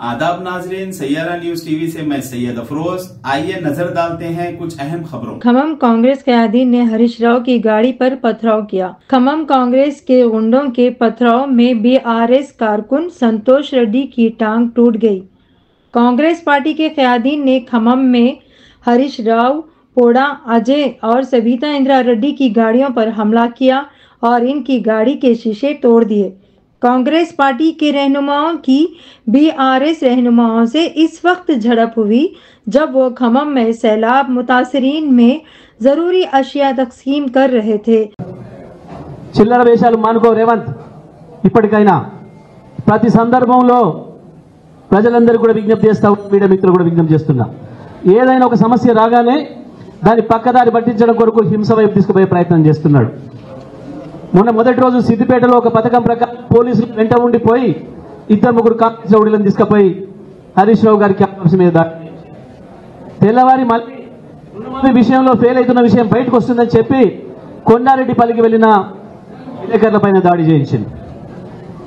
आदाब नाजरीन, Saiyaara news TV से मैं सैयद अफरोज। आइए नजर डालते हैं कुछ अहम खबरों। खम्मम कांग्रेस कैदी ने हरीश राव की गाड़ी पर पथराव किया। खम्मम कांग्रेस के गुंडों के पथराव में बीआरएस कारकुन संतोष रेड्डी की टांग टूट गई। कांग्रेस पार्टी के कैदी ने खम्मम में हरीश राव, पोड़ा, अजय और सविता इंदिरा रेड्डी की गाड़ियों पर हमला किया और इनकी गाड़ी के शीशे तोड़ दिए। कांग्रेस पार्टी के रहनुमाओं की बीआरएस रहनुमाओं से इस वक्त झड़प हुई जब वो खम्मम में सैलाब मुतासरीन में जरूरी अशिया तकसीम कर रहे थे। చిల్లర వేషాలు మానుకో రేవంత్, ఇప్పటికైనా ప్రతి సందర్భంలో ప్రజలందరూ కూడా విజ్ఞప్తి చేస్తా, మీడియా మిత్రులు కూడా విజ్ఞప్తి చేస్తున్నా, ఏదైనా ఒక సమస్య రాగానే దాని పక్కదారి పట్టించడం కొరకు హింస వైపు తీసుకుపోయే ప్రయత్నం చేస్తున్నాడు. మొన్న మొదటి రోజు సిద్దిపేటలో ఒక పథకం ప్రకారం పోలీసులు వెంట ఉండిపోయి 2-3 కాంగ్రెస్ రౌడీలను తీసుకుపోయి హరీష్ రావు గారి క్యాంపస్ మీద తెల్లవారి మళ్ళీ విషయంలో ఫెయిల్ అవుతున్న విషయం బయటకు వస్తుందని చెప్పి కొండారెడ్డిపల్లికి వెళ్లిన విలేకరుల పైన దాడి చేయించింది.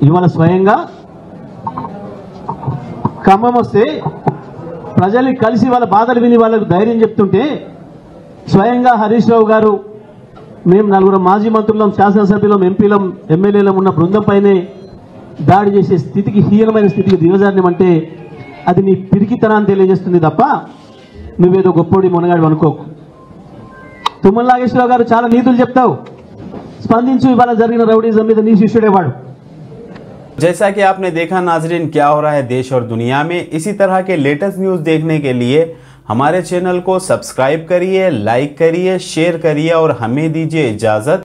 ఇవాళ స్వయంగా ఖమ్మం వస్తే ప్రజల్ని కలిసి వాళ్ళ బాధలు విని వాళ్ళకు ధైర్యం చెప్తుంటే స్వయంగా హరీష్ రావు గారు మేము 4 మాజీ మంత్రులం, శాసనసభ్యులం, ఎంపీలం, ఎమ్మెల్యేలం ఉన్న బృందం పైనే దాడి చేసే స్థితికి, హీనమైన స్థితికి దిగజారినమంటే అది నీ పిరికితనాన్ని తెలియజేస్తుంది తప్ప నువ్వేదో గొప్పోడి మునగాడు అనుకోకు. తుమ్మల నాగేశ్వరరావు గారు చాలా నీతులు చెప్తావు, స్పందించు. ఇవాళ జరిగిన రౌడీజం మీద నీ శిష్యుడేవాడు. जैसा कि आपने देखा नाजरीन, क्या हो रहा है देश और दुनिया में। इसी तरह के लेटेस्ट न्यूज देखने के लिए हमारे चैनल को सब्सक्राइब करिए, लाइक करिए, शेयर करिए और हमें दीजिए इजाजत।